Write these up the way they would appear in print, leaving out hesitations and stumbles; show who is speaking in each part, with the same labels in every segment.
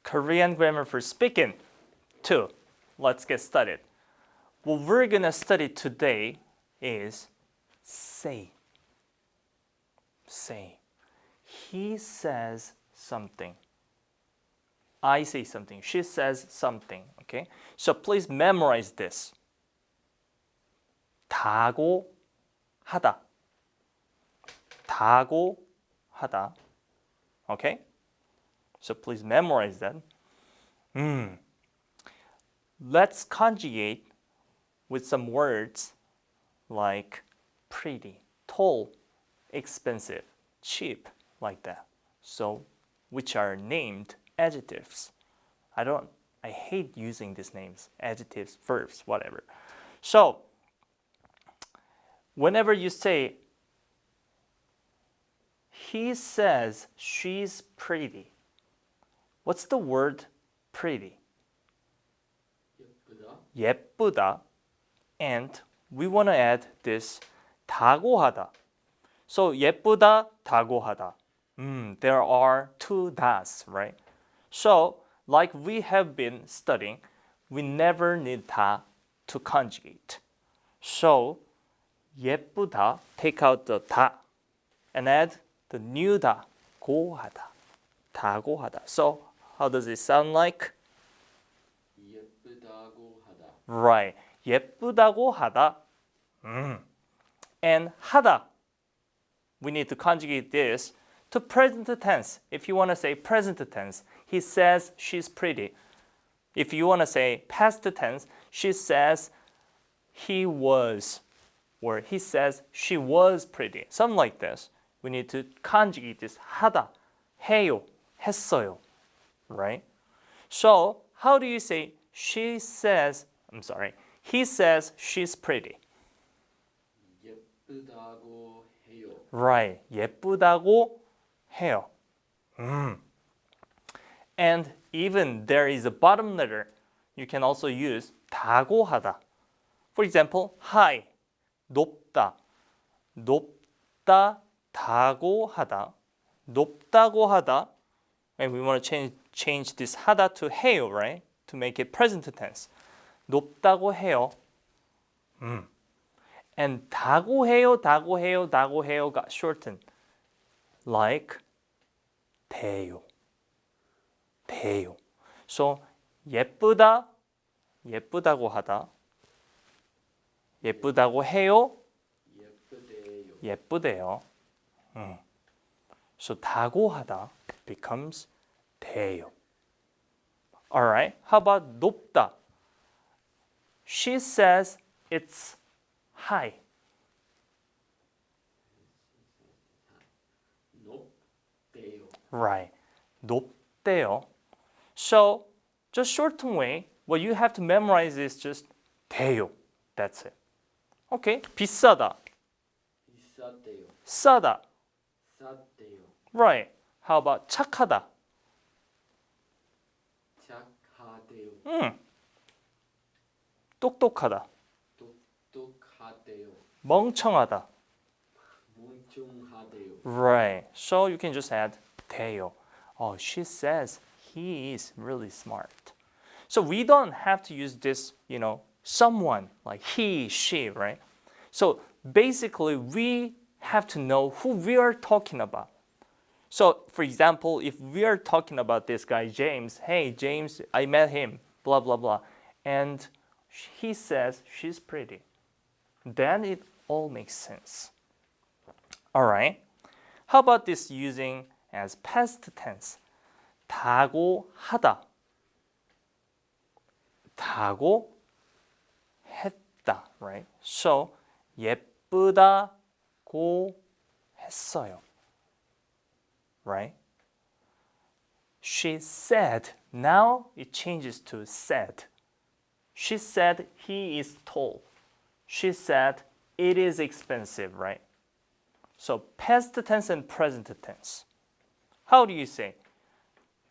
Speaker 1: Korean grammar for speaking. 2. Let's get started. What we're gonna study today is say. Say. He says something. I say something. She says something. Okay? So please memorize this. 다고 하다. 다고 하다. Okay? So please memorize that. Let's conjugate with some words like pretty, tall, expensive, cheap, like that. So, which are named adjectives. I hate using these names, adjectives, verbs, whatever. So, whenever you say, he says she's pretty. What's the word pretty? 예쁘다. And we want to add this 다고하다. So 예쁘다, 다고하다. There are two das, right? So like we have been studying, we never need 다 to conjugate. So 예쁘다, take out the 다 and add the new 다, 고하다, 다고하다. So how does it sound like?
Speaker 2: 예쁘다고 하다.
Speaker 1: Right. 예쁘다고 하다. And 하다. We need to conjugate this to present tense. If you want to say present tense, he says she's pretty. If you want to say past tense, she says he was, or he says she was pretty. Something like this. We need to conjugate this 하다, 해요, 했어요. Right? So, how do you say he says she's pretty?
Speaker 2: 예쁘다고 해요.
Speaker 1: Right. 예쁘다고 해요. And even there is a bottom letter, you can also use 다고하다. For example, high, 높다, 높다, 다고하다, 높다고 하다. And we want to change this 하다 to 해요, right? To make it present tense. 높다고 해요. And 다고해요, 다고해요, 다고해요 got shortened. Like 돼요. 돼요. So 예쁘다, 예쁘다고 하다. 예쁘다고 해요.
Speaker 2: 예쁘대요.
Speaker 1: 예쁘대요. So 다고하다 becomes 돼요. Alright, how about 높다? She says it's high.
Speaker 2: 높대요.
Speaker 1: Right, 높대요. So, just shorten way, what you have to memorize is just 돼요. That's it. Okay, 비싸다.
Speaker 2: 비싸대요.
Speaker 1: 싸다.
Speaker 2: 싸대요.
Speaker 1: Right, how about 착하다?
Speaker 2: 착하대요.
Speaker 1: 똑똑하다.
Speaker 2: 똑똑하대요.
Speaker 1: 멍청하다.
Speaker 2: 멍청하대요.
Speaker 1: Right. So you can just add 돼요. Oh, she says he is really smart. So we don't have to use this, someone like he, she, right? So basically we have to know who we are talking about. So for example, if we are talking about this guy, James, hey, James, I met him, blah, blah, blah. And he says she's pretty. Then it all makes sense. All right. How about this using as past tense? 다고하다. 다고 했다, right? So 예쁘다고 했어요. Right? She said. Now it changes to said. She said he is tall. She said it is expensive, right? So past tense and present tense. How do you say?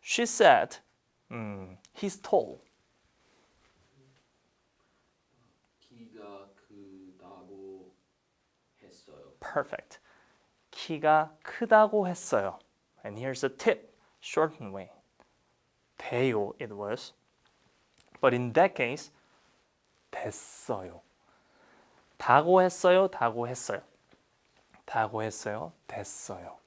Speaker 1: She said he's tall.
Speaker 2: 키가 크다고 했어요.
Speaker 1: Perfect. 키가 크다고 했어요. And here's a tip, shortened way. 돼요 it was. But in that case, 됐어요. 다고 했어요, 다고 했어요. 다고 했어요, 됐어요.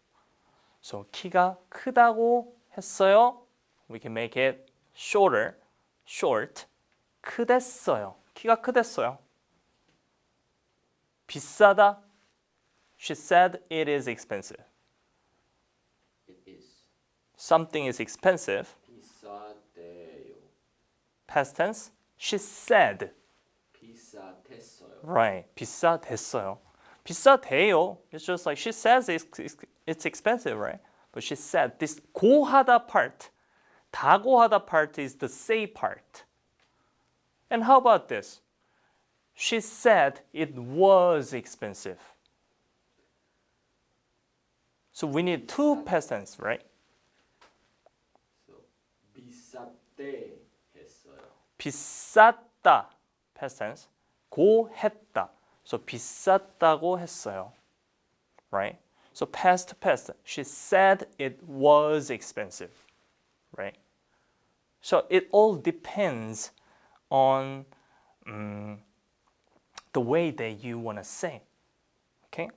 Speaker 1: So 키가 크다고 했어요. We can make it shorter, short. 크댔어요. 키가 크댔어요. 비싸다. She said it is expensive.
Speaker 2: It is.
Speaker 1: Something is expensive.
Speaker 2: 비싸대요.
Speaker 1: Past tense. She said.
Speaker 2: 비싸댔어요.
Speaker 1: Right. 비싸됐어요. 비싸대요. It's just like she says it's expensive, right? But she said this 고하다 part. 다고하다 part is the say part. And how about this? She said it was expensive. So we need two past tense, right?
Speaker 2: So, 비쌌대 했어요.
Speaker 1: 비쌌다 past tense. 고했다. So 비쌌다고 했어요. Right? So past. She said it was expensive. Right? So it all depends on the way that you want to say. Okay?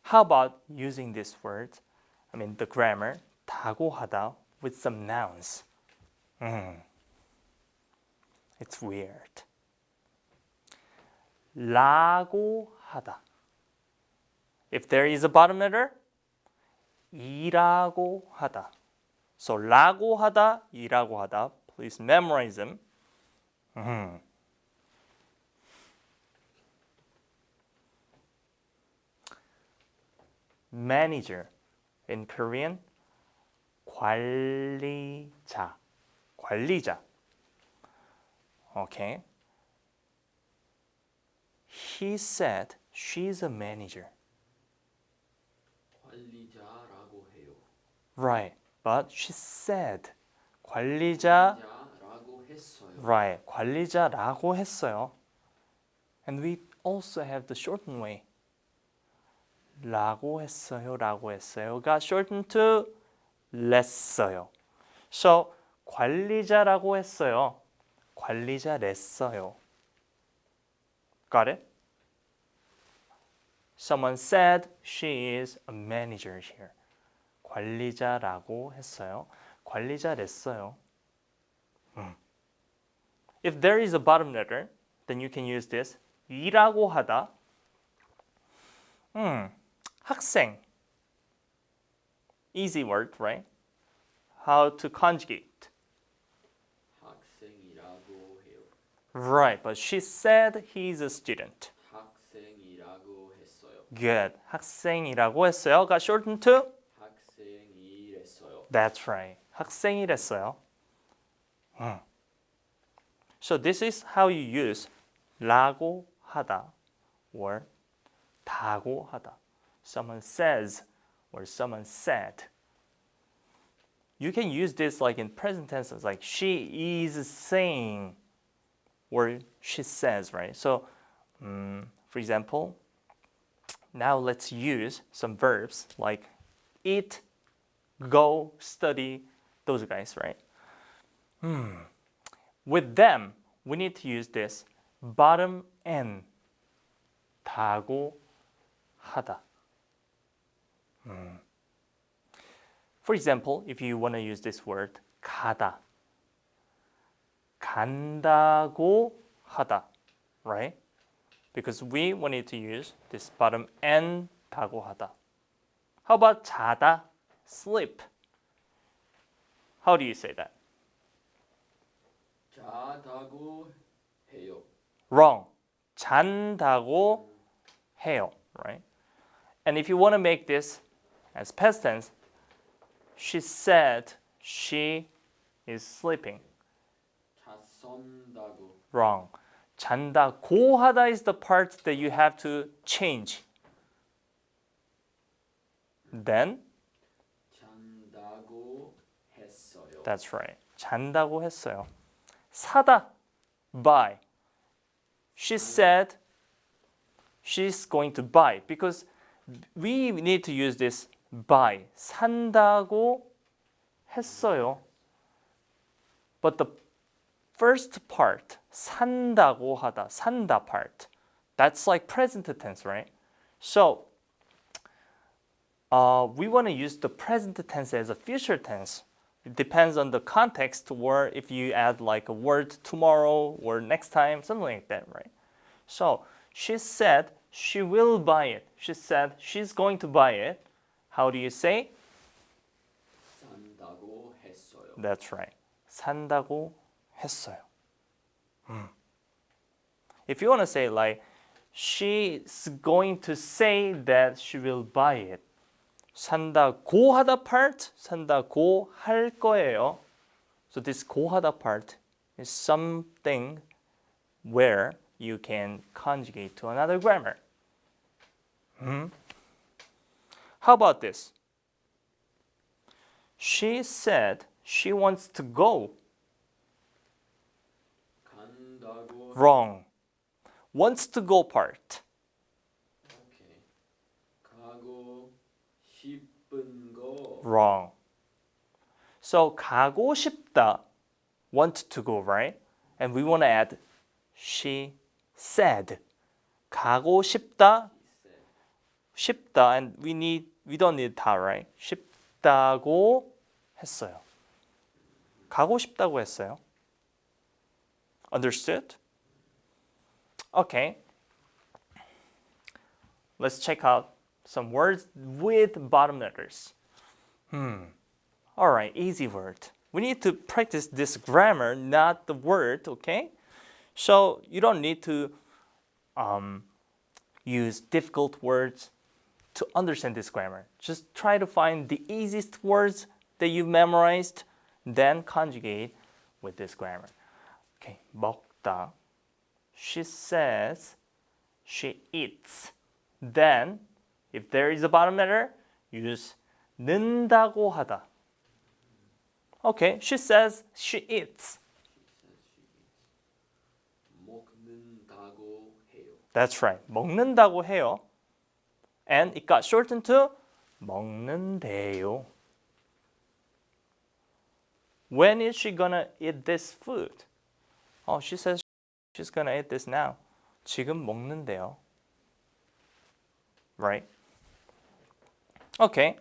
Speaker 1: How about using this word? I mean the grammar 다고하다 with some nouns. It's weird. 라고 하다. If there is a bottom letter, 이라고 하다. So 라고 하다, 이라고 하다. Please memorize them. Manager in Korean, 관리자. 관리자. Okay. He said she's a manager.
Speaker 2: 관리자라고 해요.
Speaker 1: Right. But she said 관리자.
Speaker 2: 관리자라고 했어요.
Speaker 1: Right. 관리자라고 했어요. And we also have the shortened way. 라고 했어요. 라고 했어요. got shortened to 랬어요. So 관리자라고 했어요. 관리자랬어요. Got it? Someone said she is a manager here. 관리자라고 했어요. 관리자랬어요. If there is a bottom letter, then you can use this. 이라고 하다. 학생. Easy word, right? How to conjugate.
Speaker 2: 학생이라고 해요.
Speaker 1: Right, but she said he's a student.
Speaker 2: 학생이라고 했어요.
Speaker 1: Good. 학생이라고 했어요. Got shortened to?
Speaker 2: 학생이랬어요.
Speaker 1: That's right. 학생이랬어요. So this is how you use 라고 하다 or 다고 하다. Someone says or someone said. You can use this like in present tenses, like she is saying or she says, right? So, for example, now let's use some verbs like eat, go, study, those guys, right? With them, we need to use this bottom N, 다고 하다. For example, if you want to use this word 가다, 간다고 하다, right? Because we wanted to use this bottom N, 다고 하다. How about 자다, sleep? How do you say that?
Speaker 2: 자다고 해요.
Speaker 1: Wrong. 잔다고 해요, right? And if you want to make this as past tense, she said she is sleeping.
Speaker 2: 잤선다고.
Speaker 1: Wrong. 잔다고 하다 is the part that you have to change. Then,
Speaker 2: 잔다고 했어요.
Speaker 1: that's right. 잔다고 했어요. 사다, buy. She said she's going to buy because we need to use this buy. 산다고 했어요. But the first part, 산다고 하다, 산다 part, that's like present tense, right? So we want to use the present tense as a future tense. It depends on the context, or if you add like a word tomorrow or next time, something like that, right? So she said she will buy it. She said she's going to buy it. How do you say?
Speaker 2: 산다고 했어요.
Speaker 1: That's right. 산다고 했어요. If you want to say like she's going to say that she will buy it. 산다고 하다 part, 산다고 할 거예요. So this 고 하다 part is something where you can conjugate to another grammar. How about this? She said she wants to go.
Speaker 2: 간다고.
Speaker 1: Wrong. Wants to go part.
Speaker 2: 오케이. 가고 싶은 거.
Speaker 1: Wrong. So 가고 싶다. Want to go, right? And we want to add she said. 가고 싶다. 싶다. And we don't need 다, right? 싶다고 했어요. 가고 싶다고 했어요. Understood? Okay. Let's check out some words with bottom letters. All right, easy word. We need to practice this grammar, not the word, okay? So you don't need to use difficult words to understand this grammar. Just try to find the easiest words that you've memorized, then conjugate with this grammar. Okay, 먹다. She says she eats. Then, if there is a bottom letter, use 는다고 하다. Okay, she says she eats.
Speaker 2: 먹는다고 해요.
Speaker 1: That's right. 먹는다고 해요. And it got shortened to 먹는데요. When is she gonna eat this food? Oh, she says she's gonna eat this now. 지금 먹는데요. Right? Okay.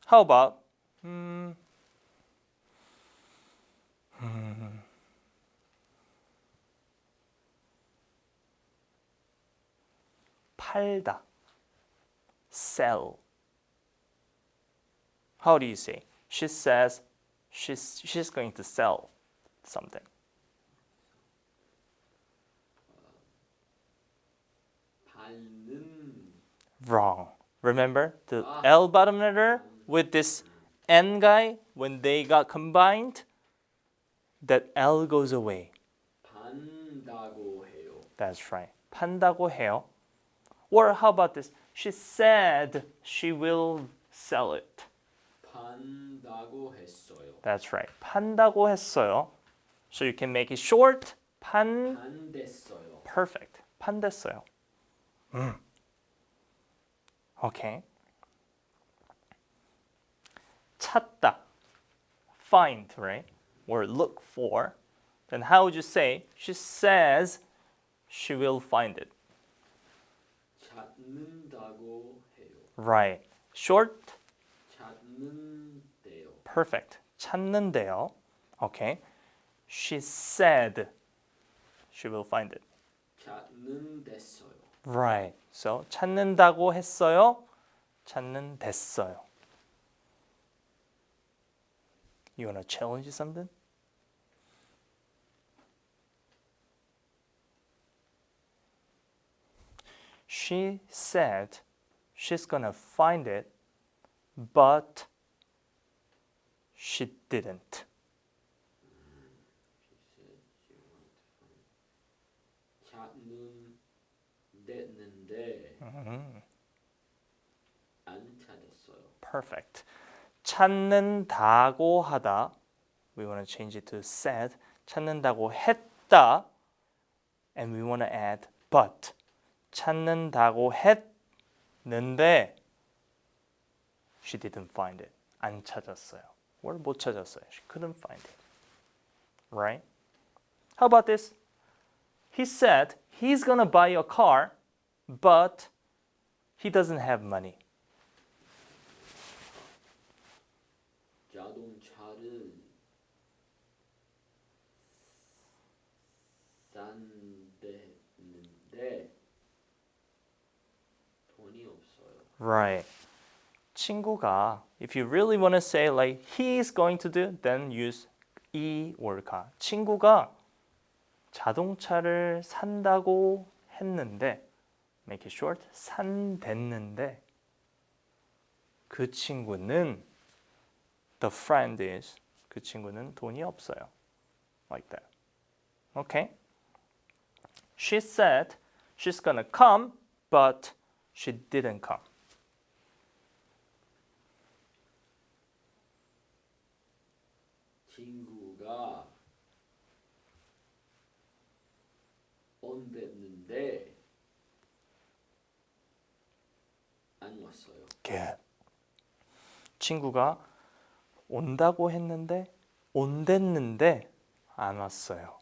Speaker 1: How about 팔다. Sell. How do you say? She says she's going to sell something.
Speaker 2: 밟는.
Speaker 1: Wrong. Remember the L bottom letter with this N guy, when they got combined, that L goes away.
Speaker 2: 판다고 해요.
Speaker 1: That's right. 판다고 해요. Or how about this? She said she will sell it.
Speaker 2: 판다고 했어요.
Speaker 1: That's right. 판다고 했어요. So you can make it short.
Speaker 2: 판됐어요.
Speaker 1: Perfect. 판됐어요. Okay. 찾다. Find, right? Or look for. Then how would you say? She says she will find it.
Speaker 2: 찾는다고 해요.
Speaker 1: Right. Short.
Speaker 2: 찾는데요.
Speaker 1: Perfect. 찾는데요. Okay. She said she will find it.
Speaker 2: 찾는댔어요.
Speaker 1: Right. So 찾는다고 했어요. 찾는댔어요. You want to challenge something? She said she's gonna find it, but she didn't.
Speaker 2: 찾는댔는데 안 찾았어요.
Speaker 1: Perfect. 찾는다고 하다. We want to change it to said. 찾는다고 했다. And we want to add but. 찾는다고 했는데 she didn't find it. 안 찾았어요. or 못 찾았어요. She couldn't find it. Right? How about this? He said he's gonna buy a car, but he doesn't have money.
Speaker 2: 자동차를 산대는데 돈이 없어요.
Speaker 1: Right. 친구가, if you really want to say like he is going to do, then use 이 or 가. 친구가 자동차를 산다고 했는데, make it short, 산댔는데 그 친구는, the friend is, 그 친구는 돈이 없어요. Like that. Okay? She said she's gonna come, but she didn't come.
Speaker 2: 친구가 온댔는데 안 왔어요.
Speaker 1: Good. 친구가 온다고 했는데 온댔는데 안 왔어요.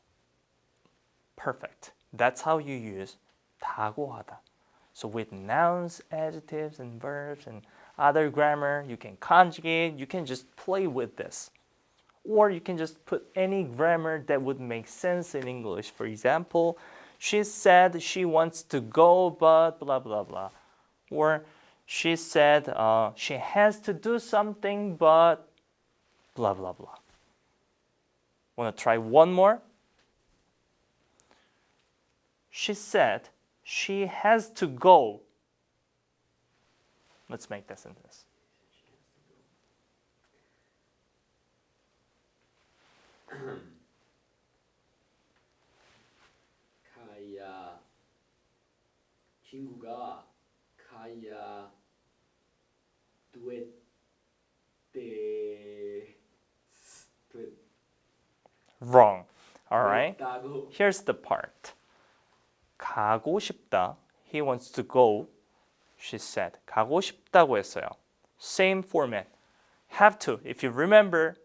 Speaker 1: Perfect. That's how you use 다고하다. So with nouns, adjectives, and verbs, and other grammar, you can conjugate. You can just play with this. Or you can just put any grammar that would make sense in English. For example, she said she wants to go, but blah, blah, blah. Or she said she has to do something, but blah, blah, blah. Want to try one more? She said she has to go. Let's make that sentence.
Speaker 2: 가야 친구가 가야
Speaker 1: Wrong. All right.
Speaker 2: 됐다고
Speaker 1: Here's the part. 가고 싶다. He wants to go. She said. 가고 싶다고 했어요. Same format. Have to. If you remember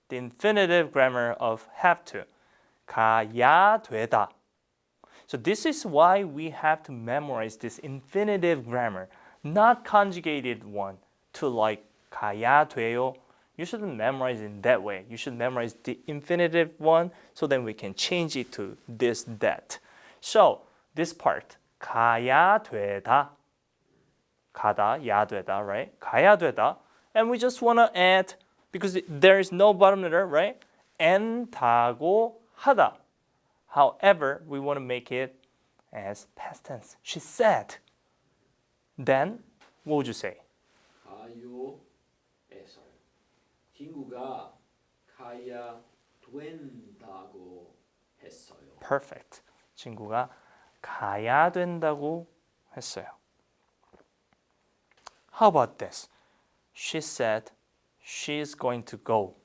Speaker 1: the infinitive grammar of have to. 가야 되다. So this is why we have to memorize this infinitive grammar, not conjugated one to like 가야 돼요. You shouldn't memorize it that way. You should memorize the infinitive one so then we can change it to this, that. So this part, 가야 되다. 가다, 야 되다, right? 가야 되다. And we just want to add, because there is no bottom letter, right? 엔다고 하다. However, we want to make it as past tense. She said. Then, what would you say?
Speaker 2: 가요 했어요. 친구가 가야 된다고 했어요.
Speaker 1: Perfect. 친구가 가야 된다고 했어요. How about this? She said she's going to go.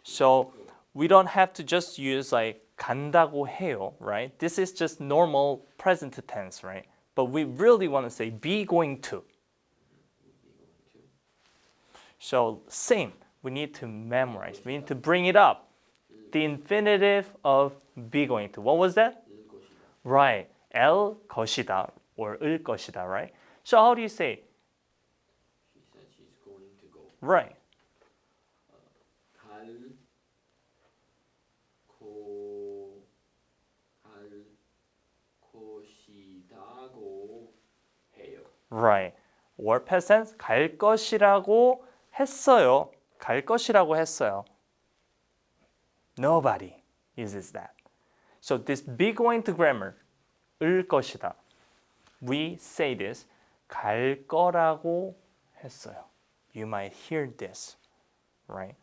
Speaker 1: So we don't have to just use like 간다고 해요, right? This is just normal present tense, right? But we really want to say be going to. So same, we need to memorize. We need to bring it up. The infinitive of be going to. What was that?
Speaker 2: 일 것이다.
Speaker 1: Right. 엘 것이다 or 을 것이다, right? So how do you say?
Speaker 2: She said she's going to go.
Speaker 1: Right.
Speaker 2: 갈 것이다고 해요.
Speaker 1: Right. Or past tense 갈 것이라고 했어요. 갈 것이라고 했어요. Nobody uses that. So this be going to grammar 을 것이다. We say this 갈 거라고 했어요. You might hear this, right?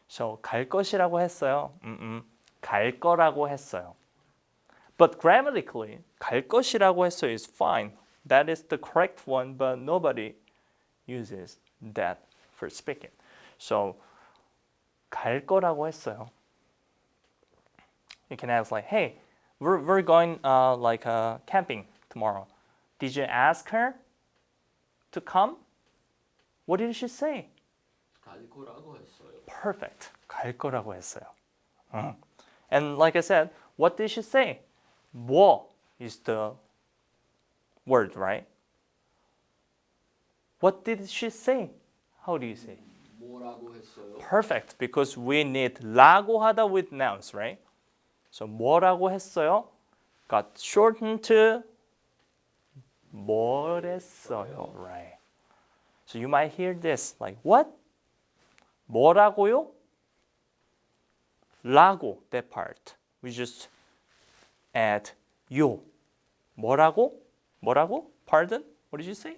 Speaker 1: So 갈 것이라고 했어요. 갈 거라고 했어요. But grammatically 갈 것이라고 했어요 is fine. That is the correct one, but nobody uses that for speaking. So 갈 거라고 했어요. You can ask like, hey, we're going camping tomorrow. Did you ask her to come? What did she say?
Speaker 2: 갈 거라고 했어요.
Speaker 1: Perfect. 갈 거라고 했어요. And like I said, what did she say? 뭐 is the word, right? What did she say? How do you say?
Speaker 2: 뭐라고 했어요?
Speaker 1: Perfect, because we need 라고 하다 with nouns, right? So 뭐라고 했어요? Got shortened to 뭐랬어요, right? So you might hear this like what? 뭐라고요? 라고, that part. We just add 요. 뭐라고? 뭐라고? Pardon? What did you say?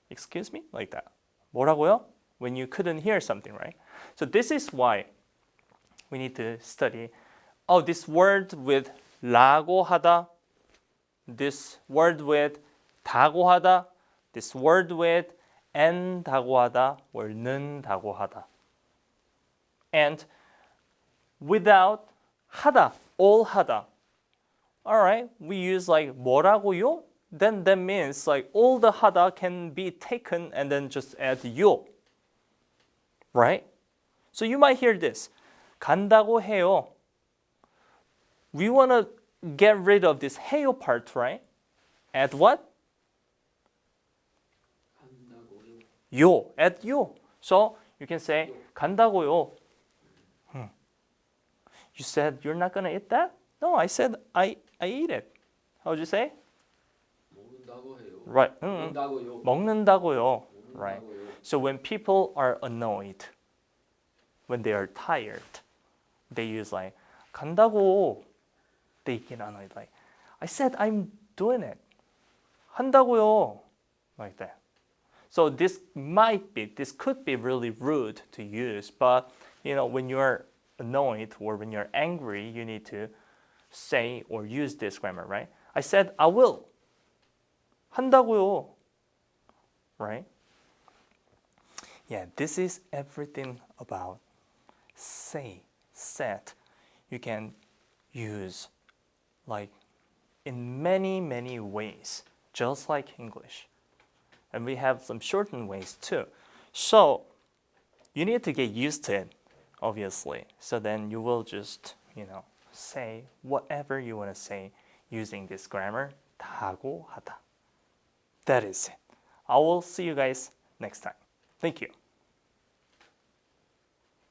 Speaker 1: Excuse me? Like that. 뭐라고요? When you couldn't hear something, right? So this is why we need to study. Oh, this word with 라고 하다, this word with 다고 하다, this word with 다고 하다, or 는다고 하다. And without 하다, all 하다. All right, we use like 뭐라고요? Then that means like all the 하다 can be taken and then just add 요. Right? So you might hear this. 간다고 해요. We want to get rid of this 해요 part, right? Add what?
Speaker 2: 간다고요.
Speaker 1: 요. Add 요. So you can say 간다고요. You said you're not going to eat that? No, I said I eat it. How would you say?
Speaker 2: 먹는다고 해요.
Speaker 1: Right.
Speaker 2: 먹는다고요.
Speaker 1: 먹는다고요. Right.
Speaker 2: 먹는다고요.
Speaker 1: So when people are annoyed, when they are tired, they use like 간다고. They get annoyed like I said I'm doing it. 한다고요. Like that. So this could be really rude to use, but when you're annoyed or when you're angry, you need to say or use this grammar, right? I said I will. 한다고요. Right? Yeah, this is everything about say, said. You can use like in many ways, just like English. And we have some shortened ways too. So you need to get used to it, obviously. So then you will just, say whatever you want to say using this grammar. 다고 하다. That is it. I will see you guys next time. Thank you.